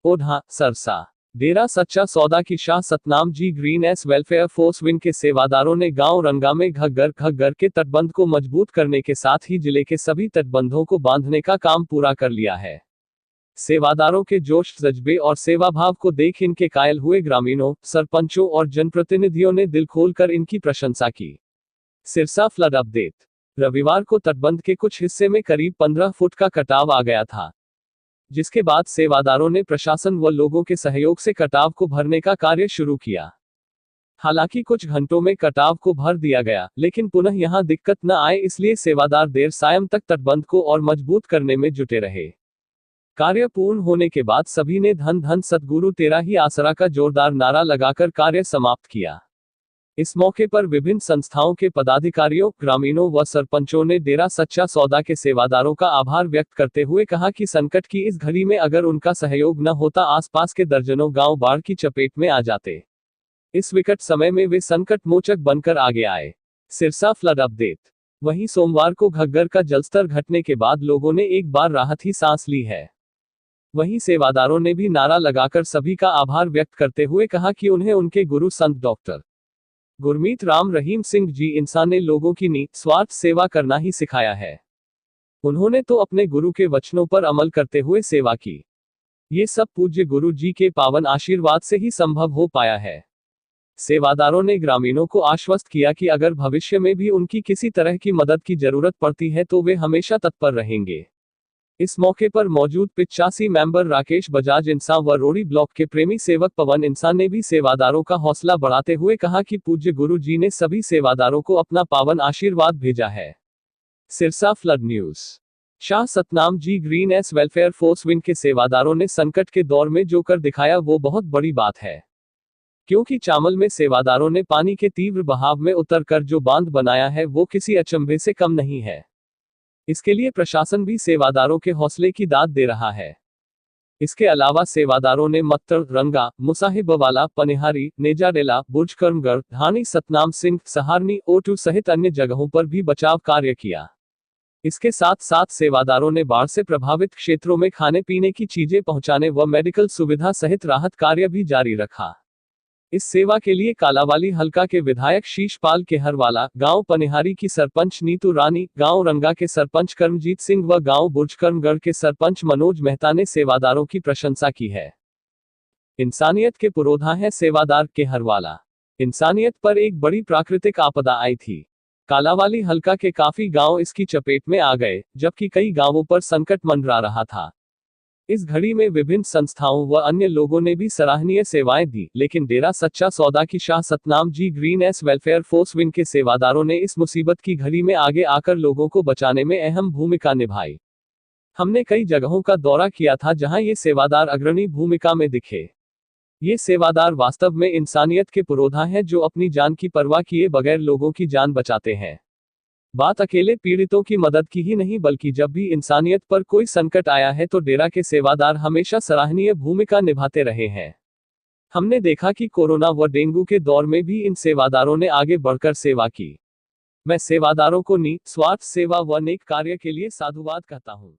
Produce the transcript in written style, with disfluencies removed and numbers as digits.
ओढ़ा, सरसा। डेरा सच्चा सौदा की Shah Satnam ji green S welfare force wing के सेवादारों ने गांव रंगा में घग्गर के तटबंध को मजबूत करने के साथ ही जिले के सभी तटबंधों को बांधने का काम पूरा कर लिया है। सेवादारों के जोश, जज्बे और सेवाभाव को देख इनके कायल हुए ग्रामीणों, सरपंचों और जनप्रतिनिधियों ने दिल खोलकर इनकी प्रशंसा की। Sirsa flood update. रविवार को तटबंध के कुछ हिस्से में करीब 15 फुट का कटाव आ गया था, जिसके बाद सेवादारों ने प्रशासन व लोगों के सहयोग से कटाव को भरने का कार्य शुरू किया। हालांकि कुछ घंटों में कटाव को भर दिया गया, लेकिन पुनः यहां दिक्कत न आए इसलिए सेवादार देर सायं तक तटबंध को और मजबूत करने में जुटे रहे। कार्य पूर्ण होने के बाद सभी ने धन धन सतगुरु तेरा ही आसरा का जोरदार नारा लगाकर कार्य समाप्त किया। इस मौके पर विभिन्न संस्थाओं के पदाधिकारियों, ग्रामीणों व सरपंचों ने डेरा सच्चा सौदा के सेवादारों का आभार व्यक्त करते हुए कहा कि संकट की इस घड़ी में अगर उनका सहयोग न होता आसपास के दर्जनों गांव बाढ़ की चपेट में आ जाते। इस विकट समय में वे संकट मोचक बनकर आगे आए। Sirsa flood update. वहीं सोमवार को घग्गर का जलस्तर घटने के बाद लोगों ने एक बार राहत ही सांस ली है। वहीं सेवादारों ने भी नारा लगाकर सभी का आभार व्यक्त करते हुए कहा कि उन्हें उनके गुरु संत डॉक्टर गुरमीत राम रहीम सिंह जी इंसान ने लोगों की निस्वार्थ सेवा करना ही सिखाया है। उन्होंने तो अपने गुरु के वचनों पर अमल करते हुए सेवा की। ये सब पूज्य गुरु जी के पावन आशीर्वाद से ही संभव हो पाया है। सेवादारों ने ग्रामीणों को आश्वस्त किया कि अगर भविष्य में भी उनकी किसी तरह की मदद की जरूरत पड़ती है तो वे हमेशा तत्पर रहेंगे। इस मौके पर मौजूद 85 मेंबर राकेश बजाज इंसान व रोड़ी ब्लॉक के प्रेमी सेवक पवन इंसान ने भी सेवादारों का हौसला बढ़ाते हुए कहा कि पूज्य गुरु जी ने सभी सेवादारों को अपना पावन आशीर्वाद भेजा है। Sirsa flood news. Shah Satnam ji green S welfare force wing के सेवादारों ने संकट के दौर में जो कर दिखाया वो बहुत बड़ी बात है, क्योंकि चामल में सेवादारों ने पानी के तीव्र बहाव में उतरकर जो बांध बनाया है वो किसी अचंभे से कम नहीं है। इसके लिए प्रशासन भी सेवादारों के हौसले की दाद दे रहा है। इसके अलावा सेवादारों ने मत्तर, रंगा, मुसाहिबवाला, पनिहारी, नेजाडेला, बुर्ज कर्मगढ़, धानी, सतनाम सिंह, सहारनी, ओटू सहित अन्य जगहों पर भी बचाव कार्य किया। इसके साथ साथ सेवादारों ने बाढ़ से प्रभावित क्षेत्रों में खाने पीने की चीजें पहुंचाने व मेडिकल सुविधा सहित राहत कार्य भी जारी रखा। इस सेवा के लिए कालावाली हलका के विधायक शीशपाल केहरवाला, गांव पनिहारी की सरपंच नीतू रानी, गांव रंगा के सरपंच कर्मजीत सिंह व गांव बुर्जकर्मगढ़ के सरपंच मनोज मेहता ने सेवादारों की प्रशंसा की है। इंसानियत के पुरोधा है सेवादार केहरवाला। इंसानियत पर एक बड़ी प्राकृतिक आपदा आई थी। कालावाली हलका के काफी गांव इसकी चपेट में आ गए, जबकि कई गांवों पर संकट मंडरा रहा था। इस घड़ी में विभिन्न संस्थाओं व अन्य लोगों ने भी सराहनीय सेवाएं दी, लेकिन डेरा सच्चा सौदा की Shah Satnam ji green S welfare force wing के सेवादारों ने इस मुसीबत की घड़ी में आगे आकर लोगों को बचाने में अहम भूमिका निभाई। हमने कई जगहों का दौरा किया था जहां ये सेवादार अग्रणी भूमिका में दिखे। ये सेवादार वास्तव में इंसानियत के पुरोधा हैं जो अपनी जान की परवाह किए बगैर लोगों की जान बचाते हैं। बात अकेले पीड़ितों की मदद की ही नहीं बल्कि जब भी इंसानियत पर कोई संकट आया है तो डेरा के सेवादार हमेशा सराहनीय भूमिका निभाते रहे हैं। हमने देखा कि कोरोना व डेंगू के दौर में भी इन सेवादारों ने आगे बढ़कर सेवा की। मैं सेवादारों को निस्वार्थ सेवा व नेक कार्य के लिए साधुवाद कहता हूँ।